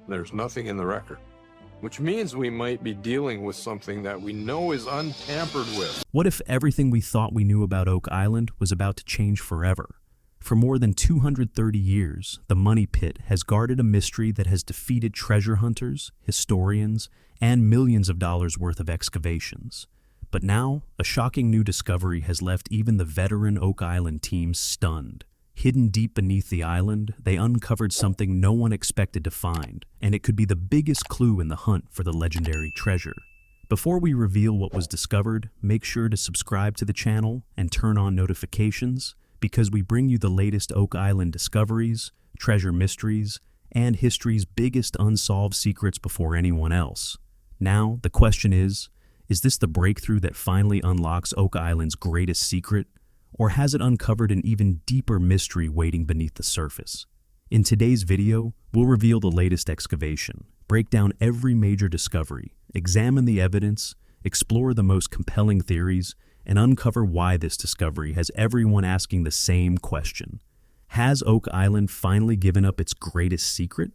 There's nothing in the record, which means we might be dealing with something that we know is untampered with. What if everything we thought we knew about Oak Island was about to change forever? For more than 230 years, the Money Pit has guarded a mystery that has defeated treasure hunters, historians, and millions of dollars worth of excavations. But now, a shocking new discovery has left even the veteran Oak Island teams stunned. Hidden deep beneath the island, they uncovered something no one expected to find, and it could be the biggest clue in the hunt for the legendary treasure. Before we reveal what was discovered, make sure to subscribe to the channel and turn on notifications, because we bring you the latest Oak Island discoveries, treasure mysteries, and history's biggest unsolved secrets before anyone else. Now, the question is this the breakthrough that finally unlocks Oak Island's greatest secret? Or has it uncovered an even deeper mystery waiting beneath the surface? In today's video, we'll reveal the latest excavation, break down every major discovery, examine the evidence, explore the most compelling theories, and uncover why this discovery has everyone asking the same question. Has Oak Island finally given up its greatest secret?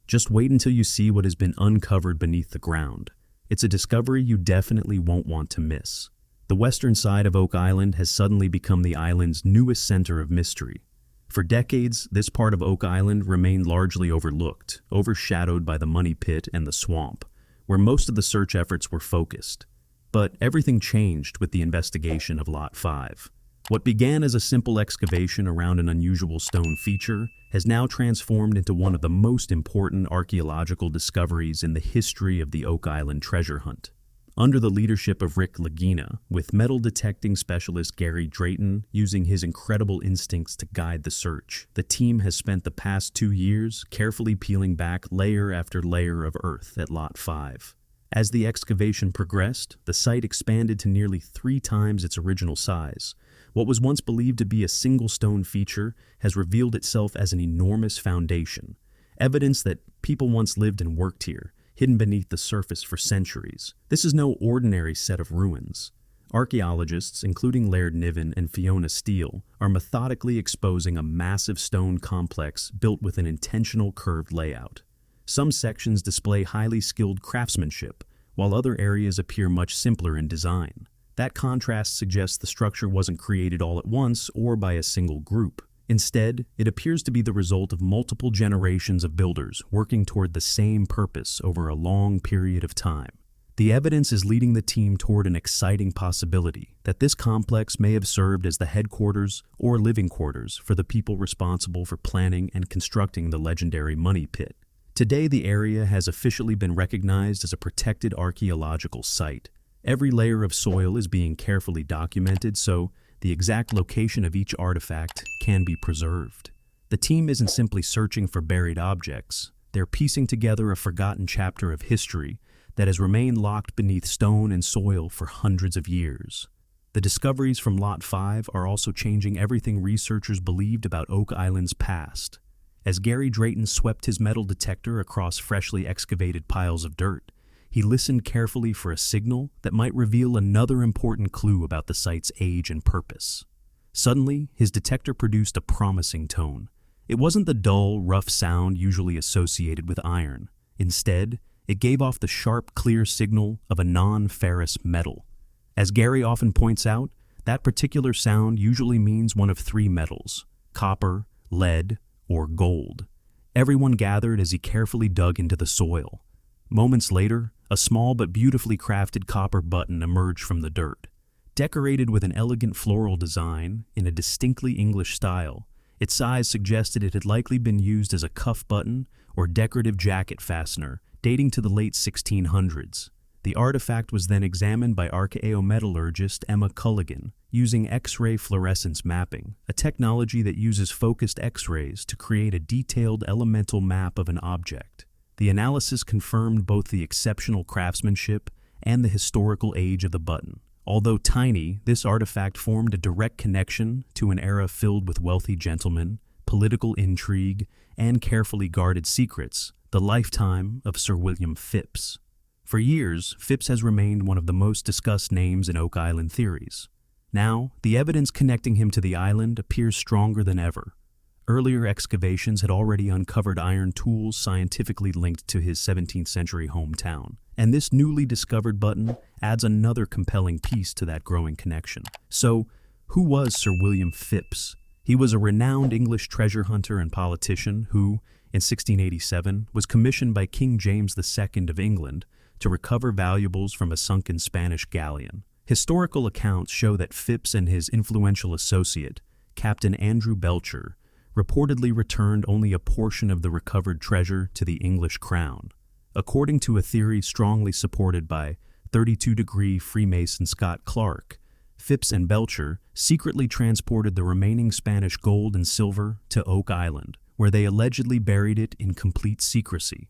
Just wait until you see what has been uncovered beneath the ground. It's a discovery you definitely won't want to miss. The western side of Oak Island has suddenly become the island's newest center of mystery. For decades, this part of Oak Island remained largely overlooked, overshadowed by the Money Pit and the swamp, where most of the search efforts were focused. But everything changed with the investigation of Lot 5. What began as a simple excavation around an unusual stone feature has now transformed into one of the most important archaeological discoveries in the history of the Oak Island treasure hunt. Under the leadership of Rick Lagina, with metal detecting specialist Gary Drayton using his incredible instincts to guide the search, the team has spent the past 2 years carefully peeling back layer after layer of earth at Lot 5. As the excavation progressed, the site expanded to nearly 3 times its original size. What was once believed to be a single stone feature has revealed itself as an enormous foundation, evidence that people once lived and worked here, hidden beneath the surface for centuries. This is no ordinary set of ruins. Archaeologists, including Laird Niven and Fiona Steele, are methodically exposing a massive stone complex built with an intentional curved layout. Some sections display highly skilled craftsmanship, while other areas appear much simpler in design. That contrast suggests the structure wasn't created all at once or by a single group. Instead, it appears to be the result of multiple generations of builders working toward the same purpose over a long period of time. The evidence is leading the team toward an exciting possibility that this complex may have served as the headquarters or living quarters for the people responsible for planning and constructing the legendary Money Pit. Today, the area has officially been recognized as a protected archaeological site. Every layer of soil is being carefully documented so the exact location of each artifact can be preserved. The team isn't simply searching for buried objects, they're piecing together a forgotten chapter of history that has remained locked beneath stone and soil for hundreds of years. The discoveries from Lot 5 are also changing everything researchers believed about Oak Island's past. As Gary Drayton swept his metal detector across freshly excavated piles of dirt, he listened carefully for a signal that might reveal another important clue about the site's age and purpose. Suddenly, his detector produced a promising tone. It wasn't the dull, rough sound usually associated with iron. Instead, it gave off the sharp, clear signal of a non-ferrous metal. As Gary often points out, that particular sound usually means one of 3 metals: copper, lead, or gold. Everyone gathered as he carefully dug into the soil. Moments later, a small but beautifully crafted copper button emerged from the dirt. Decorated with an elegant floral design in a distinctly English style, its size suggested it had likely been used as a cuff button or decorative jacket fastener dating to the late 1600s. The artifact was then examined by archaeometallurgist Emma Culligan using X-ray fluorescence mapping, a technology that uses focused X-rays to create a detailed elemental map of an object. The analysis confirmed both the exceptional craftsmanship and the historical age of the button. Although tiny, this artifact formed a direct connection to an era filled with wealthy gentlemen, political intrigue, and carefully guarded secrets, the lifetime of Sir William Phips. For years, Phips has remained one of the most discussed names in Oak Island theories. Now, the evidence connecting him to the island appears stronger than ever. Earlier excavations had already uncovered iron tools scientifically linked to his 17th century hometown, and this newly discovered button adds another compelling piece to that growing connection. So, who was Sir William Phips? He was a renowned English treasure hunter and politician who, in 1687, was commissioned by King James II of England to recover valuables from a sunken Spanish galleon. Historical accounts show that Phips and his influential associate, Captain Andrew Belcher, reportedly returned only a portion of the recovered treasure to the English crown. According to a theory strongly supported by 32-degree Freemason Scott Clark, Phips and Belcher secretly transported the remaining Spanish gold and silver to Oak Island, where they allegedly buried it in complete secrecy.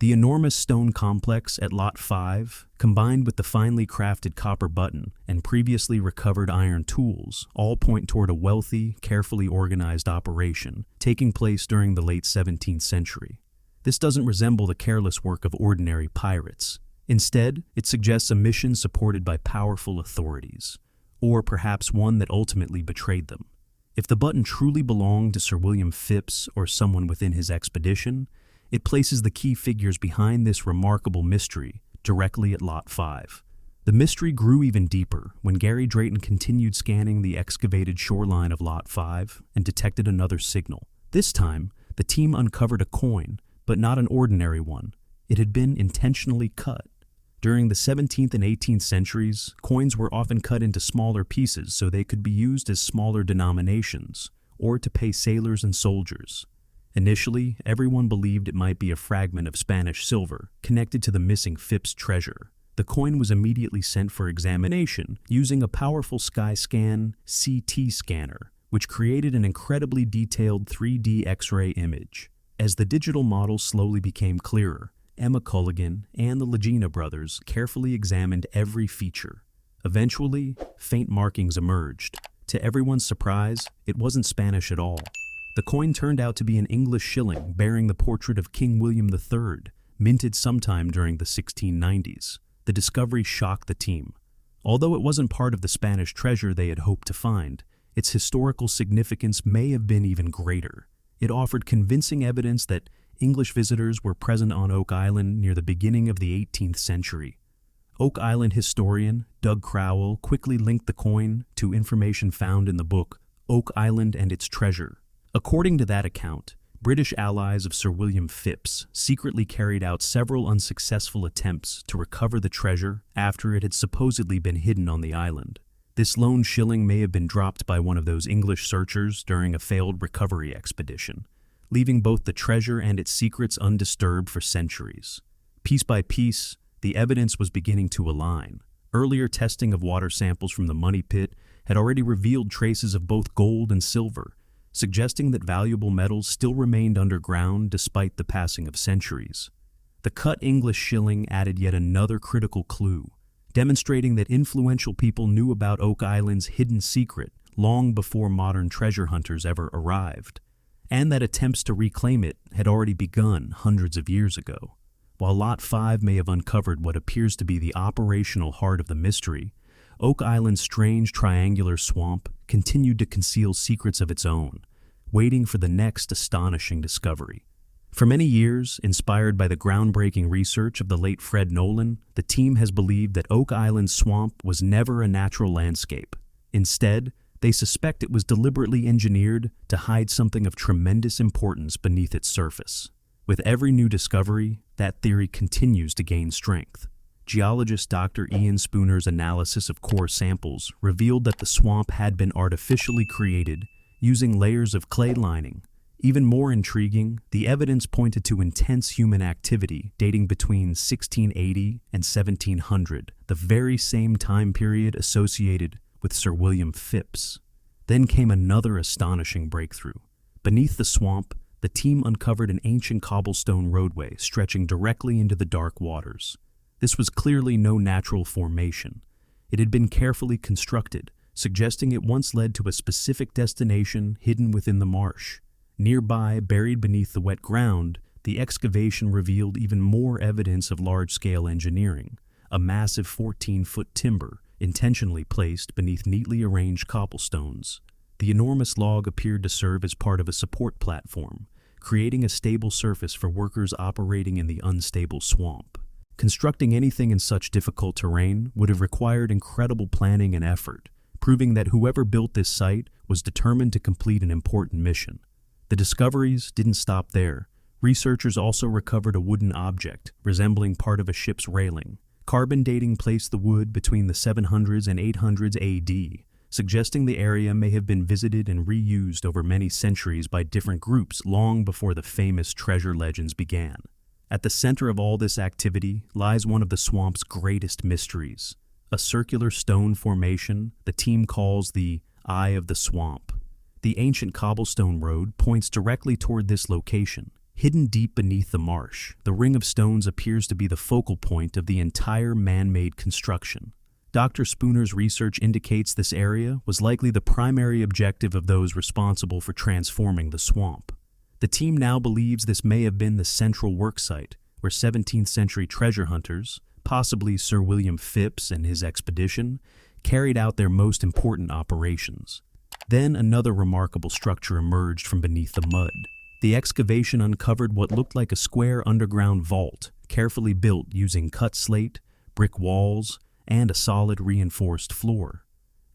The enormous stone complex at Lot 5, combined with the finely crafted copper button and previously recovered iron tools, all point toward a wealthy, carefully organized operation taking place during the late 17th century. This doesn't resemble the careless work of ordinary pirates. Instead, it suggests a mission supported by powerful authorities, or perhaps one that ultimately betrayed them. If the button truly belonged to Sir William Phips or someone within his expedition, it places the key figures behind this remarkable mystery directly at Lot 5. The mystery grew even deeper when Gary Drayton continued scanning the excavated shoreline of Lot 5 and detected another signal. This time, the team uncovered a coin, but not an ordinary one. It had been intentionally cut. During the 17th and 18th centuries, coins were often cut into smaller pieces so they could be used as smaller denominations, or to pay sailors and soldiers. Initially, everyone believed it might be a fragment of Spanish silver connected to the missing Phips treasure. The coin was immediately sent for examination using a powerful SkyScan CT scanner, which created an incredibly detailed 3D X-ray image. As the digital model slowly became clearer, Emma Culligan and the Lagina brothers carefully examined every feature. Eventually, faint markings emerged. To everyone's surprise, it wasn't Spanish at all. The coin turned out to be an English shilling bearing the portrait of King William III, minted sometime during the 1690s. The discovery shocked the team. Although it wasn't part of the Spanish treasure they had hoped to find, its historical significance may have been even greater. It offered convincing evidence that English visitors were present on Oak Island near the beginning of the 18th century. Oak Island historian Doug Crowell quickly linked the coin to information found in the book Oak Island and Its Treasure. According to that account, British allies of Sir William Phips secretly carried out several unsuccessful attempts to recover the treasure after it had supposedly been hidden on the island. This lone shilling may have been dropped by one of those English searchers during a failed recovery expedition, leaving both the treasure and its secrets undisturbed for centuries. Piece by piece, the evidence was beginning to align. Earlier testing of water samples from the money pit had already revealed traces of both gold and silver, suggesting that valuable metals still remained underground despite the passing of centuries. The cut English shilling added yet another critical clue, demonstrating that influential people knew about Oak Island's hidden secret long before modern treasure hunters ever arrived, and that attempts to reclaim it had already begun hundreds of years ago. While Lot 5 may have uncovered what appears to be the operational heart of the mystery, Oak Island's strange triangular swamp continued to conceal secrets of its own, waiting for the next astonishing discovery. For many years, inspired by the groundbreaking research of the late Fred Nolan, the team has believed that Oak Island's swamp was never a natural landscape. Instead, they suspect it was deliberately engineered to hide something of tremendous importance beneath its surface. With every new discovery, that theory continues to gain strength. Geologist Dr. Ian Spooner's analysis of core samples revealed that the swamp had been artificially created using layers of clay lining. Even more intriguing, the evidence pointed to intense human activity dating between 1680 and 1700, the very same time period associated with Sir William Phips. Then came another astonishing breakthrough. Beneath the swamp, the team uncovered an ancient cobblestone roadway stretching directly into the dark waters. This was clearly no natural formation. It had been carefully constructed, suggesting it once led to a specific destination hidden within the marsh. Nearby, buried beneath the wet ground, the excavation revealed even more evidence of large-scale engineering, a massive 14-foot timber intentionally placed beneath neatly arranged cobblestones. The enormous log appeared to serve as part of a support platform, creating a stable surface for workers operating in the unstable swamp. Constructing anything in such difficult terrain would have required incredible planning and effort, proving that whoever built this site was determined to complete an important mission. The discoveries didn't stop there. Researchers also recovered a wooden object resembling part of a ship's railing. Carbon dating placed the wood between the 700s and 800s AD, suggesting the area may have been visited and reused over many centuries by different groups long before the famous treasure legends began. At the center of all this activity lies one of the swamp's greatest mysteries, a circular stone formation the team calls the Eye of the Swamp. The ancient cobblestone road points directly toward this location. Hidden deep beneath the marsh, the ring of stones appears to be the focal point of the entire man-made construction. Dr. Spooner's research indicates this area was likely the primary objective of those responsible for transforming the swamp. The team now believes this may have been the central work site where 17th century treasure hunters, possibly Sir William Phips and his expedition, carried out their most important operations. Then another remarkable structure emerged from beneath the mud. The excavation uncovered what looked like a square underground vault, carefully built using cut slate, brick walls, and a solid reinforced floor.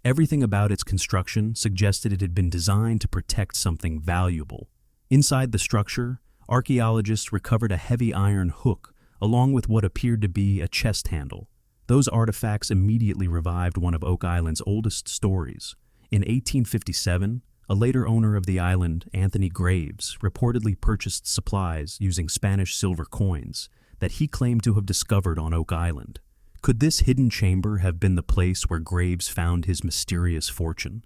Everything about its construction suggested it had been designed to protect something valuable. Inside the structure, archaeologists recovered a heavy iron hook, along with what appeared to be a chest handle. Those artifacts immediately revived one of Oak Island's oldest stories. In 1857, a later owner of the island, Anthony Graves, reportedly purchased supplies using Spanish silver coins that he claimed to have discovered on Oak Island. Could this hidden chamber have been the place where Graves found his mysterious fortune?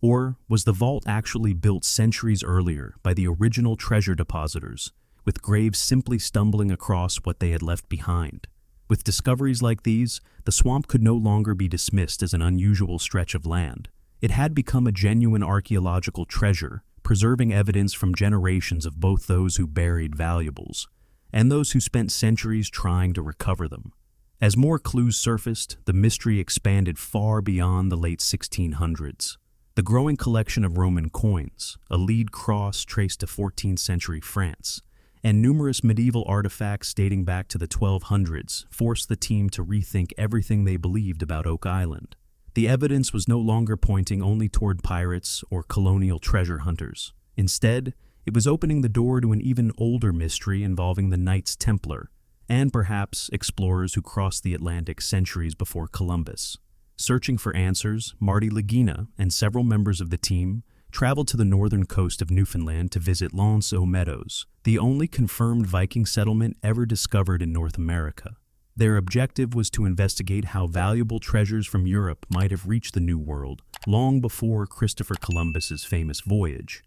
Or was the vault actually built centuries earlier by the original treasure depositors, with Graves simply stumbling across what they had left behind? With discoveries like these, the swamp could no longer be dismissed as an unusual stretch of land. It had become a genuine archaeological treasure, preserving evidence from generations of both those who buried valuables and those who spent centuries trying to recover them. As more clues surfaced, the mystery expanded far beyond the late 1600s. The growing collection of Roman coins, a lead cross traced to 14th century France, and numerous medieval artifacts dating back to the 1200s forced the team to rethink everything they believed about Oak Island. The evidence was no longer pointing only toward pirates or colonial treasure hunters. Instead, it was opening the door to an even older mystery involving the Knights Templar, and perhaps explorers who crossed the Atlantic centuries before Columbus. Searching for answers, Marty Lagina and several members of the team traveled to the northern coast of Newfoundland to visit L'Anse aux Meadows, the only confirmed Viking settlement ever discovered in North America. Their objective was to investigate how valuable treasures from Europe might have reached the New World long before Christopher Columbus's famous voyage.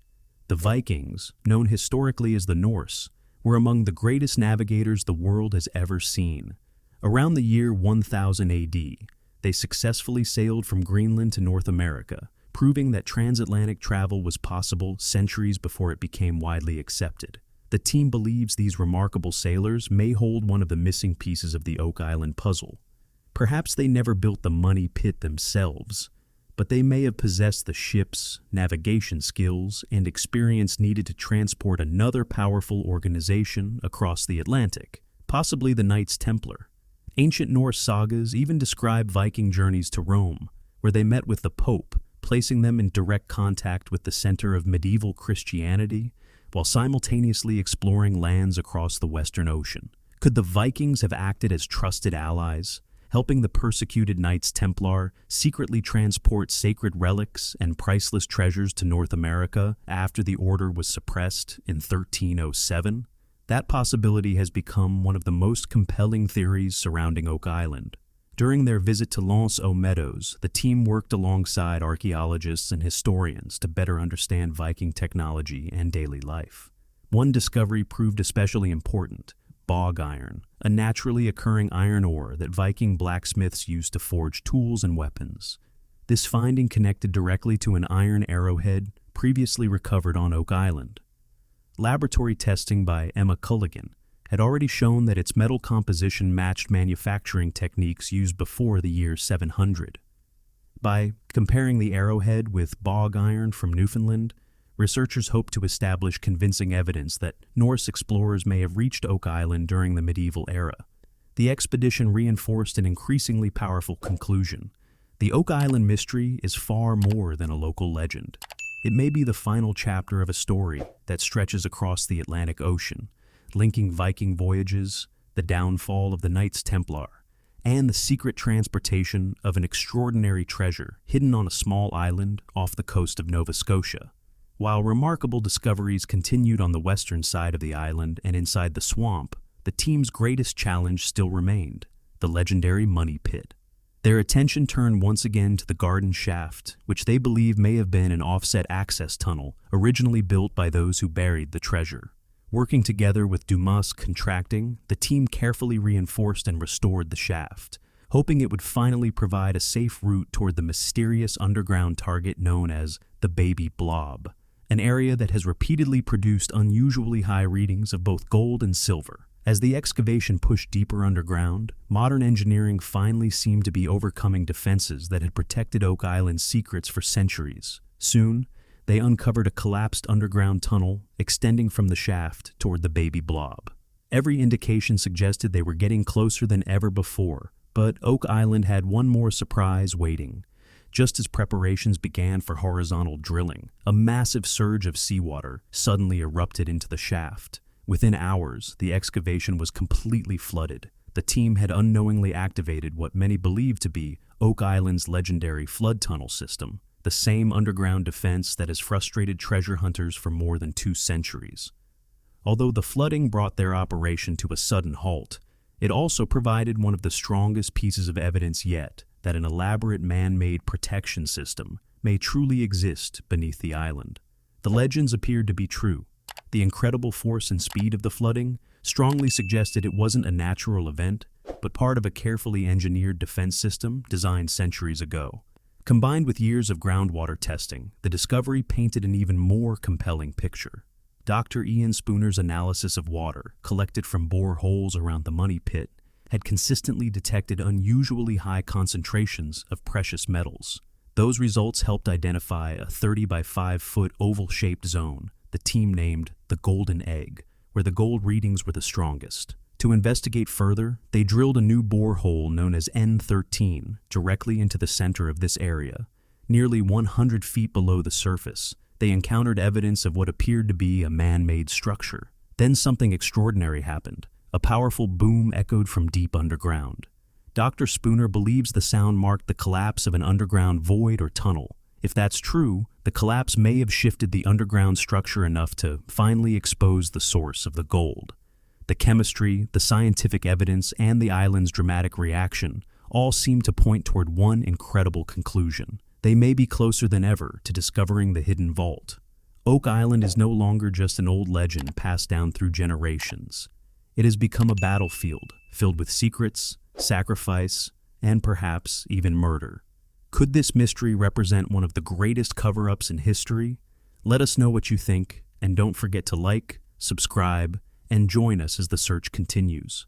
The Vikings, known historically as the Norse, were among the greatest navigators the world has ever seen. Around the year 1000 AD, they successfully sailed from Greenland to North America, proving that transatlantic travel was possible centuries before it became widely accepted. The team believes these remarkable sailors may hold one of the missing pieces of the Oak Island puzzle. Perhaps they never built the money pit themselves, but they may have possessed the ships, navigation skills, and experience needed to transport another powerful organization across the Atlantic, possibly the Knights Templar. Ancient Norse sagas even describe Viking journeys to Rome, where they met with the Pope, placing them in direct contact with the center of medieval Christianity, while simultaneously exploring lands across the Western Ocean. Could the Vikings have acted as trusted allies, helping the persecuted Knights Templar secretly transport sacred relics and priceless treasures to North America after the order was suppressed in 1307? That possibility has become one of the most compelling theories surrounding Oak Island. During their visit to L'Anse aux Meadows, the team worked alongside archaeologists and historians to better understand Viking technology and daily life. One discovery proved especially important: bog iron, a naturally occurring iron ore that Viking blacksmiths used to forge tools and weapons. This finding connected directly to an iron arrowhead previously recovered on Oak Island. Laboratory testing by Emma Culligan had already shown that its metal composition matched manufacturing techniques used before the year 700. By comparing the arrowhead with bog iron from Newfoundland, researchers hope to establish convincing evidence that Norse explorers may have reached Oak Island during the medieval era. The expedition reinforced an increasingly powerful conclusion. The Oak Island mystery is far more than a local legend. It may be the final chapter of a story that stretches across the Atlantic Ocean, linking Viking voyages, the downfall of the Knights Templar, and the secret transportation of an extraordinary treasure hidden on a small island off the coast of Nova Scotia. While remarkable discoveries continued on the western side of the island and inside the swamp, the team's greatest challenge still remained: the legendary Money Pit. Their attention turned once again to the garden shaft, which they believe may have been an offset access tunnel originally built by those who buried the treasure. Working together with Dumas Contracting, the team carefully reinforced and restored the shaft, hoping it would finally provide a safe route toward the mysterious underground target known as the Baby Blob, an area that has repeatedly produced unusually high readings of both gold and silver. As the excavation pushed deeper underground, modern engineering finally seemed to be overcoming defenses that had protected Oak Island's secrets for centuries. Soon, they uncovered a collapsed underground tunnel extending from the shaft toward the Baby Blob. Every indication suggested they were getting closer than ever before, but Oak Island had one more surprise waiting. Just as preparations began for horizontal drilling, a massive surge of seawater suddenly erupted into the shaft. Within hours, the excavation was completely flooded. The team had unknowingly activated what many believed to be Oak Island's legendary flood tunnel system, the same underground defense that has frustrated treasure hunters for more than 2 centuries. Although the flooding brought their operation to a sudden halt, it also provided one of the strongest pieces of evidence yet that an elaborate man-made protection system may truly exist beneath the island. The legends appeared to be true. The incredible force and speed of the flooding strongly suggested it wasn't a natural event, but part of a carefully engineered defense system designed centuries ago. Combined with years of groundwater testing, the discovery painted an even more compelling picture. Dr. Ian Spooner's analysis of water collected from bore holes around the Money Pit had consistently detected unusually high concentrations of precious metals. Those results helped identify a 30 by 5 foot oval-shaped zone the team named the Golden Egg, where the gold readings were the strongest. To investigate further, they drilled a new borehole known as N13 directly into the center of this area. Nearly 100 feet below the surface, they encountered evidence of what appeared to be a man-made structure. Then something extraordinary happened. A powerful boom echoed from deep underground. Dr. Spooner believes the sound marked the collapse of an underground void or tunnel. If that's true, the collapse may have shifted the underground structure enough to finally expose the source of the gold. The chemistry, the scientific evidence, and the island's dramatic reaction all seem to point toward one incredible conclusion. They may be closer than ever to discovering the hidden vault. Oak Island is no longer just an old legend passed down through generations. It has become a battlefield filled with secrets, sacrifice, and perhaps even murder. Could this mystery represent one of the greatest cover-ups in history? Let us know what you think, and don't forget to like, subscribe, and join us as the search continues.